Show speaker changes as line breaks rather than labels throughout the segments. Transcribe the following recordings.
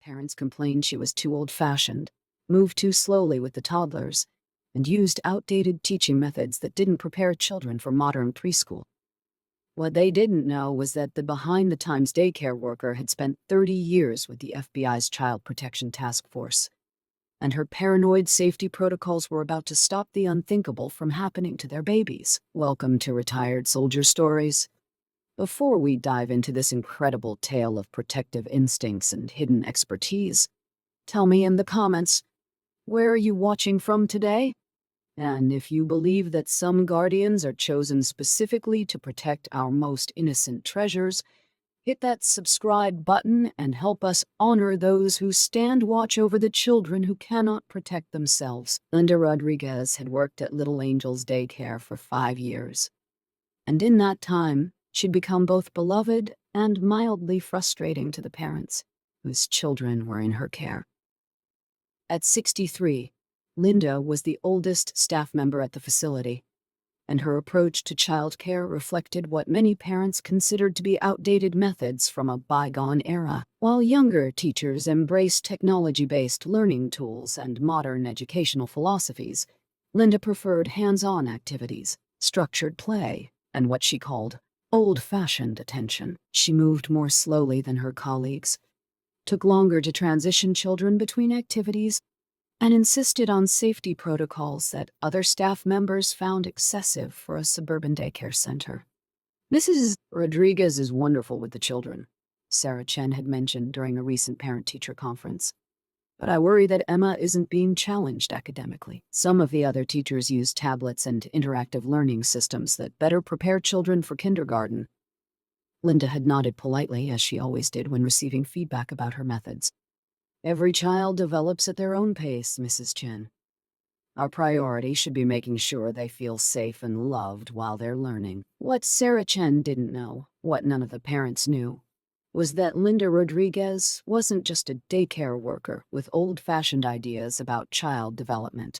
Parents complained she was too old-fashioned, moved too slowly with the toddlers, and used outdated teaching methods that didn't prepare children for modern preschool. What they didn't know was that the behind-the-times daycare worker had spent 30 years with the FBI's Child Protection Task Force, and her paranoid safety protocols were about to stop the unthinkable from happening to their babies. Welcome to Retired Soldier Stories. Before we dive into this incredible tale of protective instincts and hidden expertise, tell me in the comments, where are you watching from today? And if you believe that some guardians are chosen specifically to protect our most innocent treasures, hit that subscribe button and help us honor those who stand watch over the children who cannot protect themselves. Linda Rodriguez had worked at Little Angels Daycare for 5 years. And in that time, she'd become both beloved and mildly frustrating to the parents whose children were in her care. At 63, Linda was the oldest staff member at the facility, and her approach to childcare reflected what many parents considered to be outdated methods from a bygone era. While younger teachers embraced technology-based learning tools and modern educational philosophies, Linda preferred hands-on activities, structured play, and what she called old-fashioned attention. She moved more slowly than her colleagues, took longer to transition children between activities, and insisted on safety protocols that other staff members found excessive for a suburban daycare center. Mrs. Rodriguez is wonderful with the children, Sarah Chen had mentioned during a recent parent-teacher conference. But I worry that Emma isn't being challenged academically. Some of the other teachers use tablets and interactive learning systems that better prepare children for kindergarten. Linda had nodded politely, as she always did when receiving feedback about her methods. Every child develops at their own pace, Mrs. Chen. Our priority should be making sure they feel safe and loved while they're learning. What Sarah Chen didn't know, what none of the parents knew, was that Linda Rodriguez wasn't just a daycare worker with old-fashioned ideas about child development.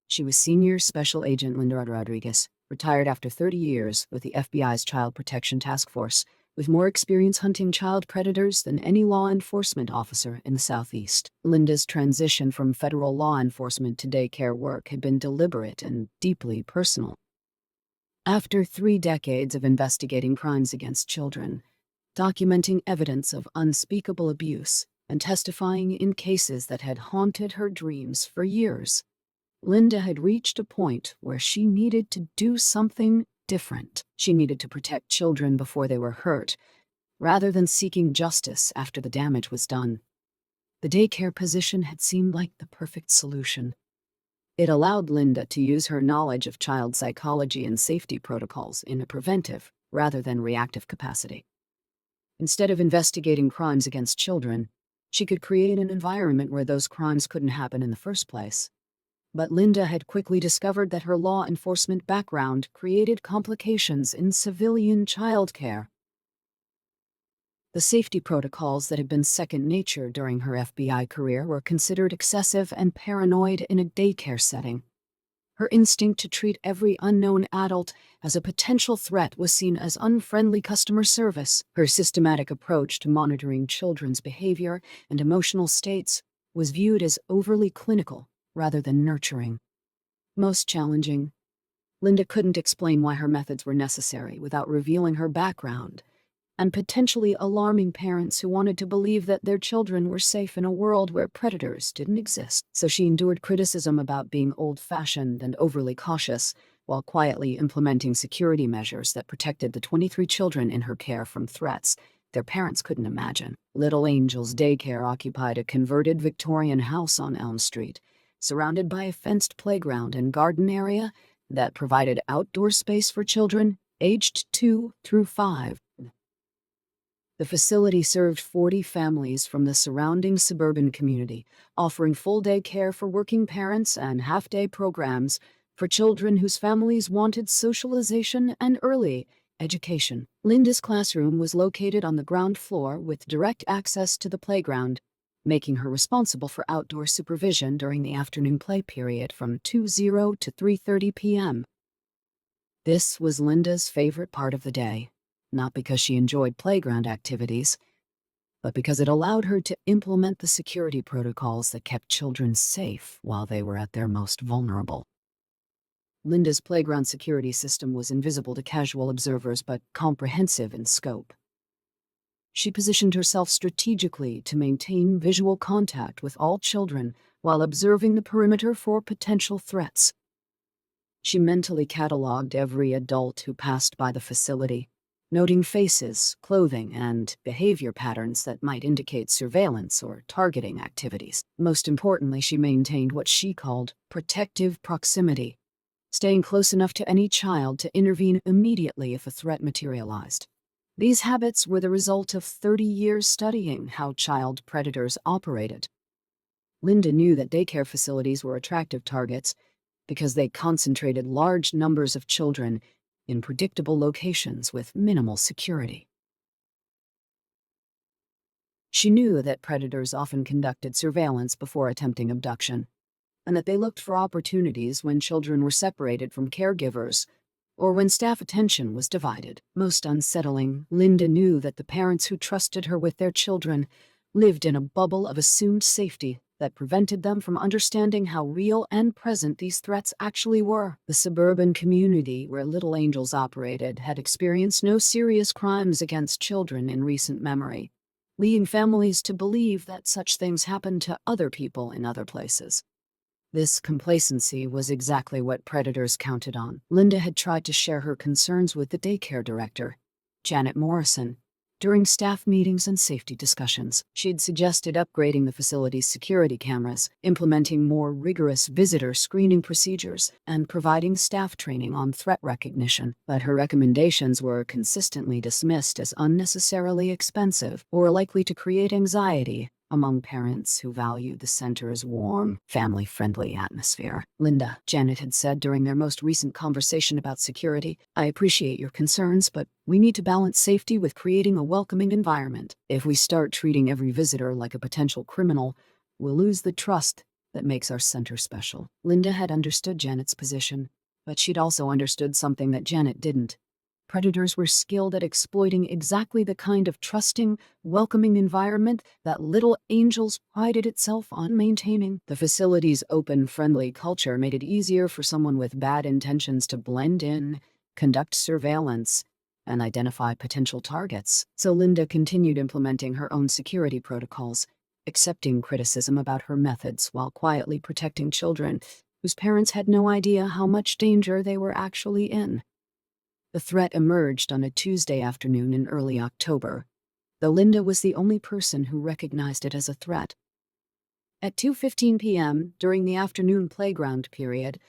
She was Senior Special Agent Linda Rodriguez, retired after 30 years with the FBI's Child Protection Task Force, with more experience hunting child predators than any law enforcement officer in the Southeast. Linda's transition from federal law enforcement to daycare work had been deliberate and deeply personal. After 3 decades of investigating crimes against children, documenting evidence of unspeakable abuse, and testifying in cases that had haunted her dreams for years, Linda had reached a point where she needed to do something different. She needed to protect children before they were hurt, rather than seeking justice after the damage was done. The daycare position had seemed like the perfect solution. It allowed Linda to use her knowledge of child psychology and safety protocols in a preventive, rather than reactive capacity. Instead of investigating crimes against children, she could create an environment where those crimes couldn't happen in the first place. But Linda had quickly discovered that her law enforcement background created complications in civilian childcare. The safety protocols that had been second nature during her FBI career were considered excessive and paranoid in a daycare setting. Her instinct to treat every unknown adult as a potential threat was seen as unfriendly customer service. Her systematic approach to monitoring children's behavior and emotional states was viewed as overly clinical rather than nurturing. Most challenging, Linda couldn't explain why her methods were necessary without revealing her background, and potentially alarming parents who wanted to believe that their children were safe in a world where predators didn't exist. So she endured criticism about being old-fashioned and overly cautious, while quietly implementing security measures that protected the 23 children in her care from threats their parents couldn't imagine. Little Angels Daycare occupied a converted Victorian house on Elm Street, surrounded by a fenced playground and garden area that provided outdoor space for children aged 2 through 5. The facility served 40 families from the surrounding suburban community, offering full-day care for working parents and half-day programs for children whose families wanted socialization and early education. Linda's classroom was located on the ground floor with direct access to the playground, making her responsible for outdoor supervision during the afternoon play period from 2:00 to 3:30 p.m. This was Linda's favorite part of the day, not because she enjoyed playground activities, but because it allowed her to implement the security protocols that kept children safe while they were at their most vulnerable. Linda's playground security system was invisible to casual observers but comprehensive in scope. She positioned herself strategically to maintain visual contact with all children while observing the perimeter for potential threats. She mentally cataloged every adult who passed by the facility, noting faces, clothing, and behavior patterns that might indicate surveillance or targeting activities. Most importantly, she maintained what she called protective proximity, staying close enough to any child to intervene immediately if a threat materialized. These habits were the result of 30 years studying how child predators operated. Linda knew that daycare facilities were attractive targets because they concentrated large numbers of children in predictable locations with minimal security. She knew that predators often conducted surveillance before attempting abduction, and that they looked for opportunities when children were separated from caregivers or when staff attention was divided. Most unsettling, Linda knew that the parents who trusted her with their children lived in a bubble of assumed safety that prevented them from understanding how real and present these threats actually were. The suburban community where Little Angels operated had experienced no serious crimes against children in recent memory, leading families to believe that such things happened to other people in other places. This complacency was exactly what predators counted on. Linda had tried to share her concerns with the daycare director, Janet Morrison, during staff meetings and safety discussions. She'd suggested upgrading the facility's security cameras, implementing more rigorous visitor screening procedures, and providing staff training on threat recognition. But her recommendations were consistently dismissed as unnecessarily expensive or likely to create anxiety among parents who valued the center's warm, family-friendly atmosphere. Linda, Janet had said during their most recent conversation about security, "I appreciate your concerns, but we need to balance safety with creating a welcoming environment. If we start treating every visitor like a potential criminal, we'll lose the trust that makes our center special." Linda had understood Janet's position, but she'd also understood something that Janet didn't. Predators were skilled at exploiting exactly the kind of trusting, welcoming environment that Little Angels prided itself on maintaining. The facility's open, friendly culture made it easier for someone with bad intentions to blend in, conduct surveillance, and identify potential targets. So Linda continued implementing her own security protocols, accepting criticism about her methods while quietly protecting children whose parents had no idea how much danger they were actually in. The threat emerged on a Tuesday afternoon in early October, though Linda was the only person who recognized it as a threat. At 2:15 p.m., during the afternoon playground period,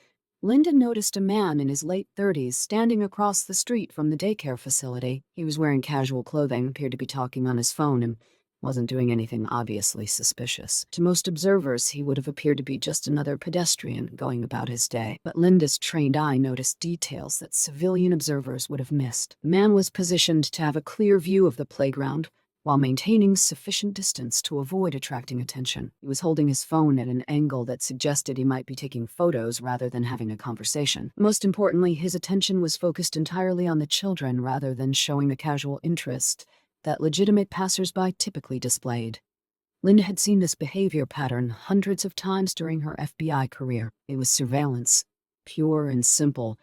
Linda noticed a man in his late 30s standing across the street from the daycare facility. He was wearing casual clothing, appeared to be talking on his phone, and wasn't doing anything obviously suspicious. To most observers, he would have appeared to be just another pedestrian going about his day. But Linda's trained eye noticed details that civilian observers would have missed. The man was positioned to have a clear view of the playground while maintaining sufficient distance to avoid attracting attention. He was holding his phone at an angle that suggested he might be taking photos rather than having a conversation. Most importantly, his attention was focused entirely on the children rather than showing the casual interest that legitimate passersby typically displayed. Linda had seen this behavior pattern hundreds of times during her FBI career. It was surveillance, pure and simple,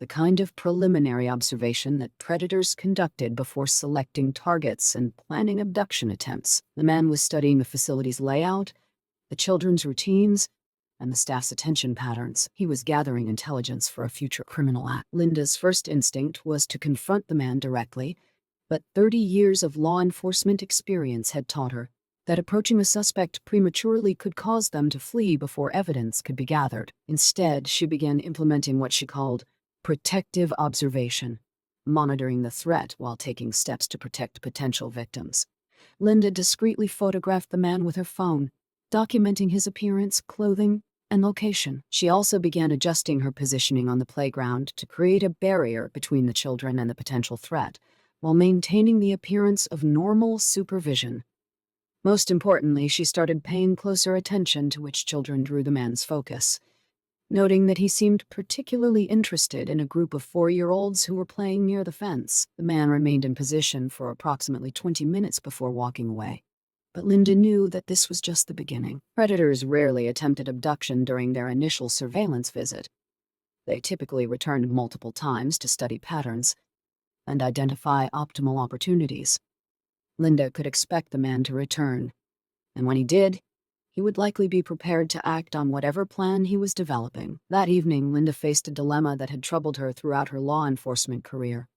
the kind of preliminary observation that predators conducted before selecting targets and planning abduction attempts. The man was studying the facility's layout, the children's routines, and the staff's attention patterns. He was gathering intelligence for a future criminal act. Linda's first instinct was to confront the man directly, but 30 years of law enforcement experience had taught her that approaching a suspect prematurely could cause them to flee before evidence could be gathered. Instead, she began implementing what she called protective observation, monitoring the threat while taking steps to protect potential victims. Linda discreetly photographed the man with her phone, documenting his appearance, clothing, and location. She also began adjusting her positioning on the playground to create a barrier between the children and the potential threat, while maintaining the appearance of normal supervision. Most importantly, she started paying closer attention to which children drew the man's focus, noting that he seemed particularly interested in a group of 4-year-olds who were playing near the fence. The man remained in position for approximately 20 minutes before walking away. But Linda knew that this was just the beginning. Predators rarely attempted abduction during their initial surveillance visit. They typically returned multiple times to study patterns and identify optimal opportunities. Linda could expect the man to return, and when he did, he would likely be prepared to act on whatever plan he was developing. That evening, Linda faced a dilemma that had troubled her throughout her law enforcement career: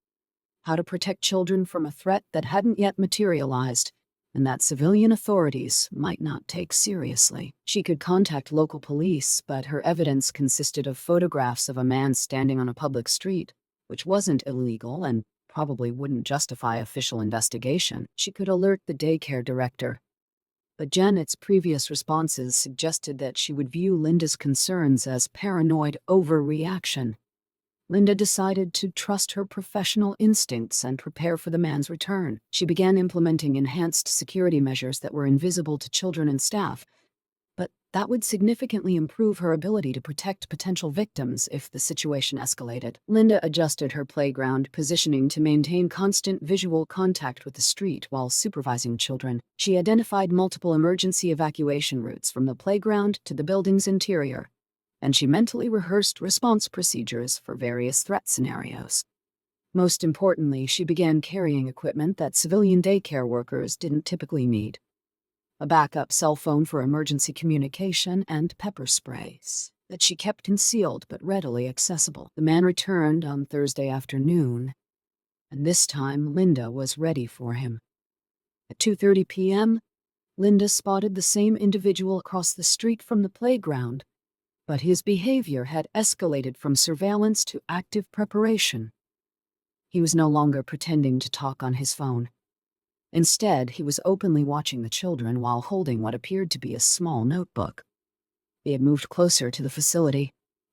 how to protect children from a threat that hadn't yet materialized and that civilian authorities might not take seriously. She could contact local police, but her evidence consisted of photographs of a man standing on a public street, which wasn't illegal and probably wouldn't justify official investigation. She could alert the daycare director, but Janet's previous responses suggested that she would view Linda's concerns as paranoid overreaction. Linda decided to trust her professional instincts and prepare for the man's return. She began implementing enhanced security measures that were invisible to children and staff, but that would significantly improve her ability to protect potential victims if the situation escalated. Linda adjusted her playground positioning to maintain constant visual contact with the street while supervising children. She identified multiple emergency evacuation routes from the playground to the building's interior, and she mentally rehearsed response procedures for various threat scenarios. Most importantly, she began carrying equipment that civilian daycare workers didn't typically need: a backup cell phone for emergency communication and pepper sprays that she kept concealed but readily accessible. The man returned on Thursday afternoon, and this time Linda was ready for him. At 2:30 p.m., Linda spotted the same individual across the street from the playground, but his behavior had escalated from surveillance to active preparation. He was no longer pretending to talk on his phone. Instead, he was openly watching the children while holding what appeared to be a small notebook. He had moved closer to the facility,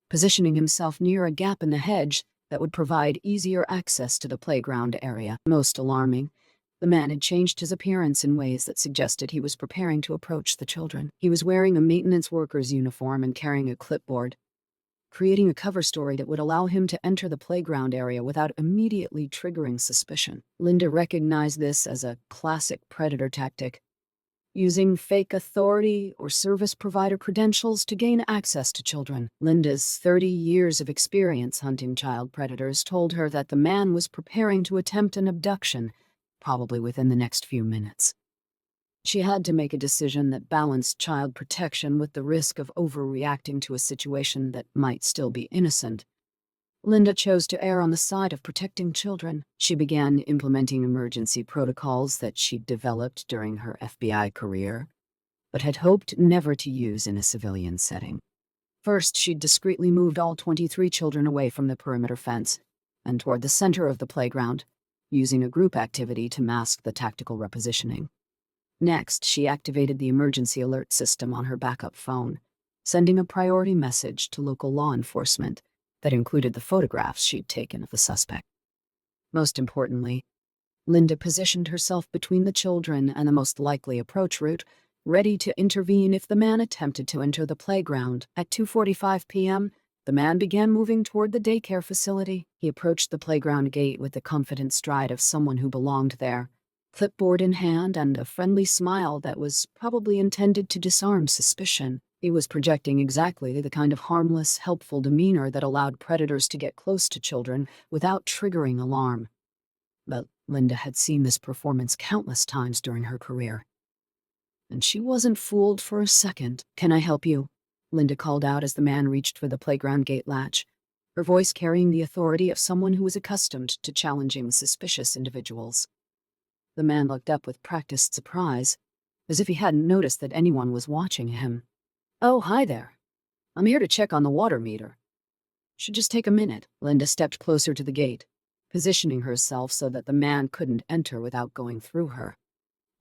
positioning himself near a gap in the hedge that would provide easier access to the playground area. Most alarming, the man had changed his appearance in ways that suggested he was preparing to approach the children. He was wearing a maintenance worker's uniform and carrying a clipboard, creating a cover story that would allow him to enter the playground area without immediately triggering suspicion. Linda recognized this as a classic predator tactic: using fake authority or service provider credentials to gain access to children. Linda's 30 years of experience hunting child predators told her that the man was preparing to attempt an abduction, probably within the next few minutes. She had to make a decision that balanced child protection with the risk of overreacting to a situation that might still be innocent. Linda chose to err on the side of protecting children. She began implementing emergency protocols that she'd developed during her FBI career, but had hoped never to use in a civilian setting. First, she'd discreetly moved all 23 children away from the perimeter fence and toward the center of the playground, using a group activity to mask the tactical repositioning. Next, she activated the emergency alert system on her backup phone, sending a priority message to local law enforcement that included the photographs she'd taken of the suspect. Most importantly, Linda positioned herself between the children and the most likely approach route, ready to intervene if the man attempted to enter the playground. At 2:45 p.m., the man began moving toward the daycare facility. He approached the playground gate with the confident stride of someone who belonged there, clipboard in hand and a friendly smile that was probably intended to disarm suspicion. He was projecting exactly the kind of harmless, helpful demeanor that allowed predators to get close to children without triggering alarm. But Linda had seen this performance countless times during her career, and she wasn't fooled for a second. "Can I help you?" Linda called out as the man reached for the playground gate latch, her voice carrying the authority of someone who was accustomed to challenging suspicious individuals. The man looked up with practiced surprise, as if he hadn't noticed that anyone was watching him. "Oh, hi there. I'm here to check on the water meter. Should just take a minute." Linda stepped closer to the gate, positioning herself so that the man couldn't enter without going through her.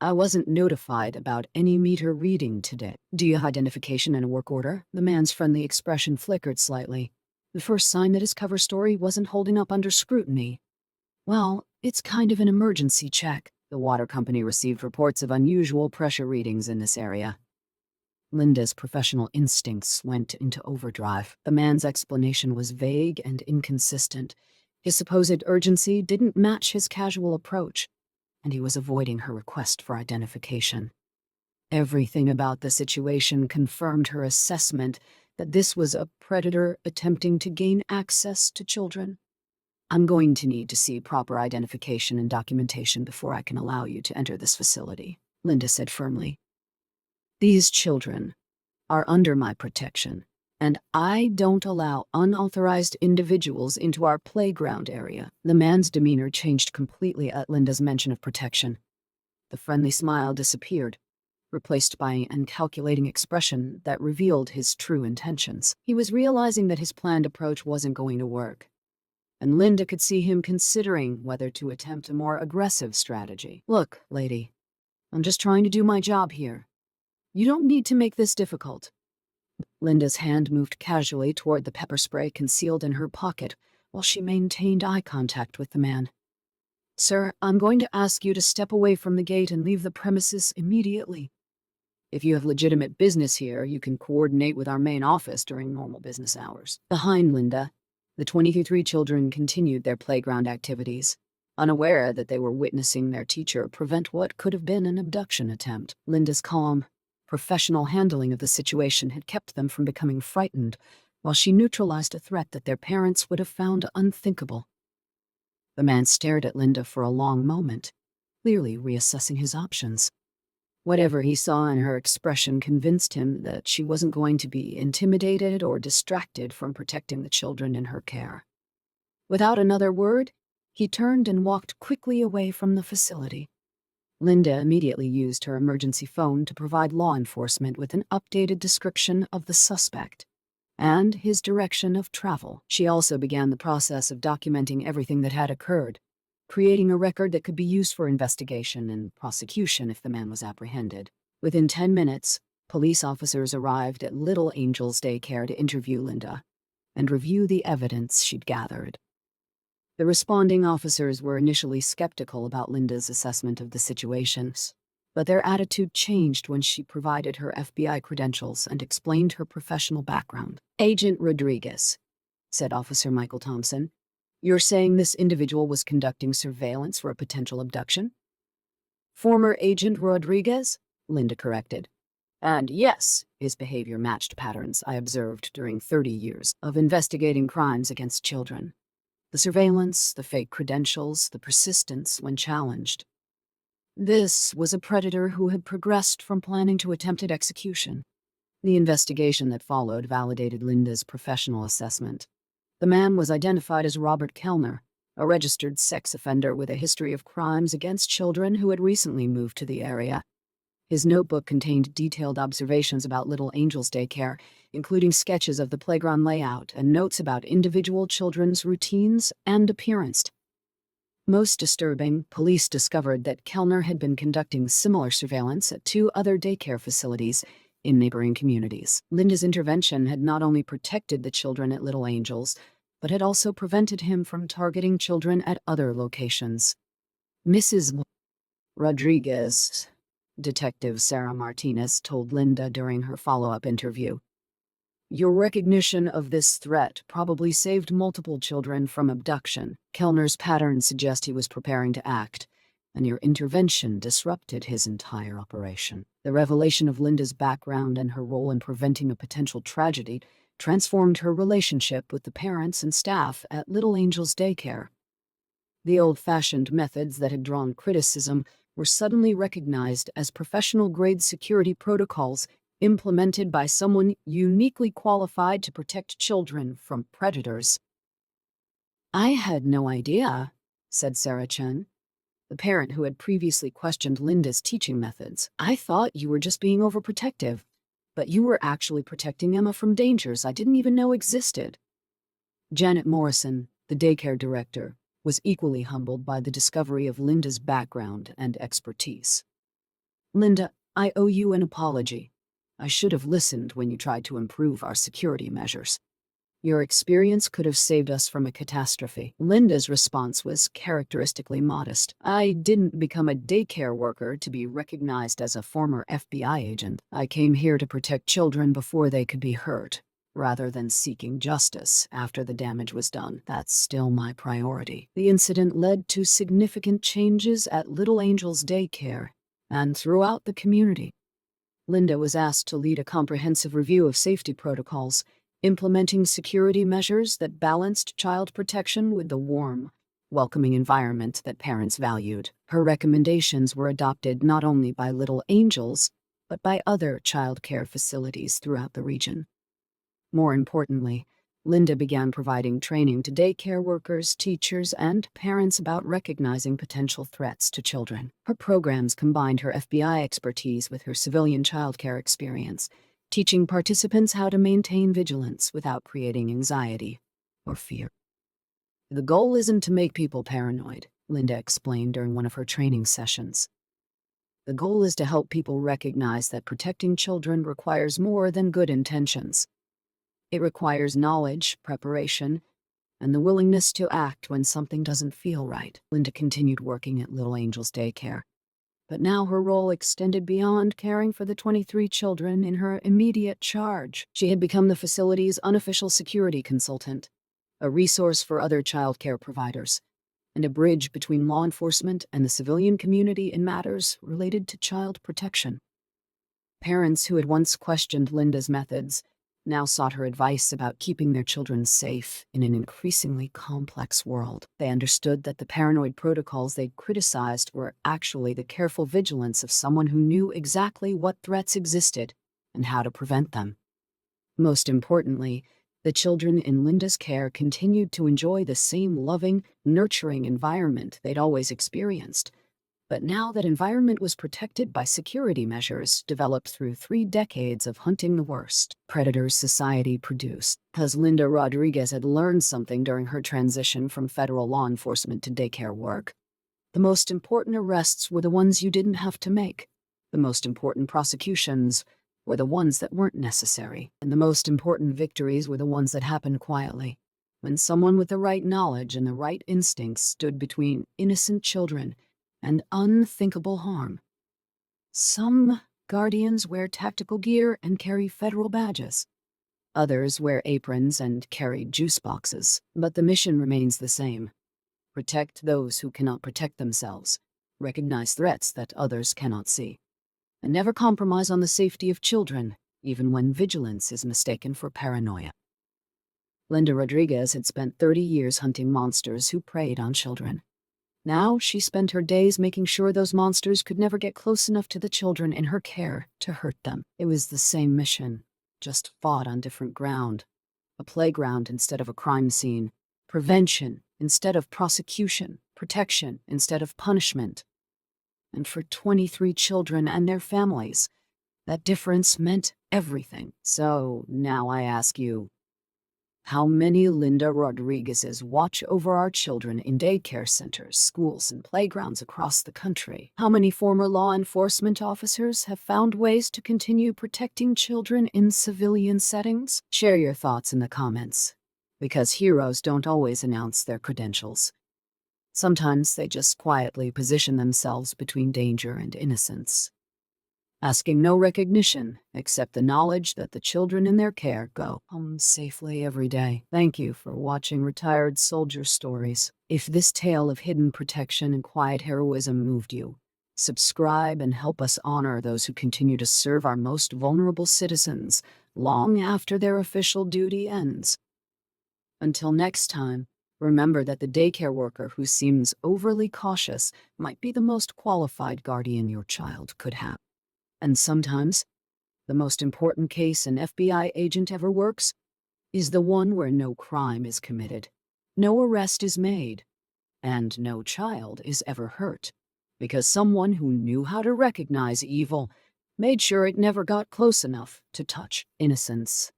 "I wasn't notified about any meter reading today. Do you have identification and a work order?" The man's friendly expression flickered slightly, the first sign that his cover story wasn't holding up under scrutiny. "Well, it's kind of an emergency check. The water company received reports of unusual pressure readings in this area." Linda's professional instincts went into overdrive. The man's explanation was vague and inconsistent. His supposed urgency didn't match his casual approach, and he was avoiding her request for identification. Everything about the situation confirmed her assessment that this was a predator attempting to gain access to children. I'm going to need to see proper identification and documentation before I can allow you to enter this facility, Linda said firmly. These children are under my protection, and I don't allow unauthorized individuals into our playground area. The man's demeanor changed completely at Linda's mention of protection. The friendly smile disappeared, replaced by an calculating expression that revealed his true intentions. He was realizing that his planned approach wasn't going to work, and Linda could see him considering whether to attempt a more aggressive strategy. Look, lady, I'm just trying to do my job here. You don't need to make this difficult. Linda's hand moved casually toward the pepper spray concealed in her pocket while she maintained eye contact with the man. Sir, I'm going to ask you to step away from the gate and leave the premises immediately. If you have legitimate business here, you can coordinate with our main office during normal business hours. Behind Linda, the 23 children continued their playground activities, unaware that they were witnessing their teacher prevent what could have been an abduction attempt. Linda's calm, professional handling of the situation had kept them from becoming frightened, while she neutralized a threat that their parents would have found unthinkable. The man stared at Linda for a long moment, clearly reassessing his options. Whatever he saw in her expression convinced him that she wasn't going to be intimidated or distracted from protecting the children in her care. Without another word, he turned and walked quickly away from the facility. Linda immediately used her emergency phone to provide law enforcement with an updated description of the suspect and his direction of travel. She also began the process of documenting everything that had occurred, creating a record that could be used for investigation and prosecution if the man was apprehended. Within 10 minutes, police officers arrived at Little Angels Daycare to interview Linda and review the evidence she'd gathered. The responding officers were initially skeptical about Linda's assessment of the situations, but their attitude changed when she provided her FBI credentials and explained her professional background. Agent Rodriguez, said Officer Michael Thompson, you're saying this individual was conducting surveillance for a potential abduction? Former Agent Rodriguez, Linda corrected. And yes, his behavior matched patterns I observed during 30 years of investigating crimes against children. The surveillance, the fake credentials, the persistence when challenged. This was a predator who had progressed from planning to attempted execution. The investigation that followed validated Linda's professional assessment. The man was identified as Robert Kellner, a registered sex offender with a history of crimes against children who had recently moved to the area. His notebook contained detailed observations about Little Angels Daycare, including sketches of the playground layout and notes about individual children's routines and appearance. Most disturbing, police discovered that Kellner had been conducting similar surveillance at 2 other daycare facilities in neighboring communities. Linda's intervention had not only protected the children at Little Angels, but had also prevented him from targeting children at other locations. Mrs. Rodriguez, Detective Sarah Martinez told Linda during her follow-up interview, your recognition of this threat probably saved multiple children from abduction. Kellner's patterns suggest he was preparing to act, and your intervention disrupted his entire operation. The revelation of Linda's background and her role in preventing a potential tragedy transformed her relationship with the parents and staff at Little Angels Daycare. The old-fashioned methods that had drawn criticism were suddenly recognized as professional-grade security protocols implemented by someone uniquely qualified to protect children from predators. I had no idea, said Sarah Chen, the parent who had previously questioned Linda's teaching methods. I thought you were just being overprotective, but you were actually protecting Emma from dangers I didn't even know existed. Janet Morrison, the daycare director, was equally humbled by the discovery of Linda's background and expertise. Linda, I owe you an apology. I should have listened when you tried to improve our security measures. Your experience could have saved us from a catastrophe. Linda's response was characteristically modest. I didn't become a daycare worker to be recognized as a former FBI agent. I came here to protect children before they could be hurt, rather than seeking justice after the damage was done. That's still my priority. The incident led to significant changes at Little Angels Daycare and throughout the community. Linda was asked to lead a comprehensive review of safety protocols, implementing security measures that balanced child protection with the warm, welcoming environment that parents valued. Her recommendations were adopted not only by Little Angels, but by other child care facilities throughout the region. More importantly, Linda began providing training to daycare workers, teachers, and parents about recognizing potential threats to children. Her programs combined her FBI expertise with her civilian childcare experience, teaching participants how to maintain vigilance without creating anxiety or fear. The goal isn't to make people paranoid, Linda explained during one of her training sessions. The goal is to help people recognize that protecting children requires more than good intentions. It requires knowledge, preparation, and the willingness to act when something doesn't feel right. Linda continued working at Little Angels Daycare, but now her role extended beyond caring for the 23 children in her immediate charge. She had become the facility's unofficial security consultant, a resource for other child care providers, and a bridge between law enforcement and the civilian community in matters related to child protection. Parents who had once questioned Linda's methods now sought her advice about keeping their children safe in an increasingly complex world. They understood that the paranoid protocols they'd criticized were actually the careful vigilance of someone who knew exactly what threats existed and how to prevent them. Most importantly, the children in Linda's care continued to enjoy the same loving, nurturing environment they'd always experienced. But now that environment was protected by security measures developed through 3 decades of hunting the worst predators society produced. Because Linda Rodriguez had learned something during her transition from federal law enforcement to daycare work. The most important arrests were the ones you didn't have to make. The most important prosecutions were the ones that weren't necessary. And the most important victories were the ones that happened quietly, when someone with the right knowledge and the right instincts stood between innocent children and unthinkable harm. Some guardians wear tactical gear and carry federal badges. Others wear aprons and carry juice boxes. But the mission remains the same. Protect those who cannot protect themselves. Recognize threats that others cannot see. And never compromise on the safety of children, even when vigilance is mistaken for paranoia. Linda Rodriguez had spent 30 years hunting monsters who preyed on children. Now she spent her days making sure those monsters could never get close enough to the children in her care to hurt them. It was the same mission, just fought on different ground. A playground instead of a crime scene. Prevention instead of prosecution. Protection instead of punishment. And for 23 children and their families, that difference meant everything. So now I ask you, how many Linda Rodriguezes watch over our children in daycare centers, schools, and playgrounds across the country? How many former law enforcement officers have found ways to continue protecting children in civilian settings? Share your thoughts in the comments, because heroes don't always announce their credentials. Sometimes they just quietly position themselves between danger and innocence, asking no recognition except the knowledge that the children in their care go home safely every day. Thank you for watching Retired Soldier Stories. If this tale of hidden protection and quiet heroism moved you, subscribe and help us honor those who continue to serve our most vulnerable citizens long after their official duty ends. Until next time, remember that the daycare worker who seems overly cautious might be the most qualified guardian your child could have. And sometimes, the most important case an FBI agent ever works is the one where no crime is committed, no arrest is made, and no child is ever hurt, because someone who knew how to recognize evil made sure it never got close enough to touch innocence.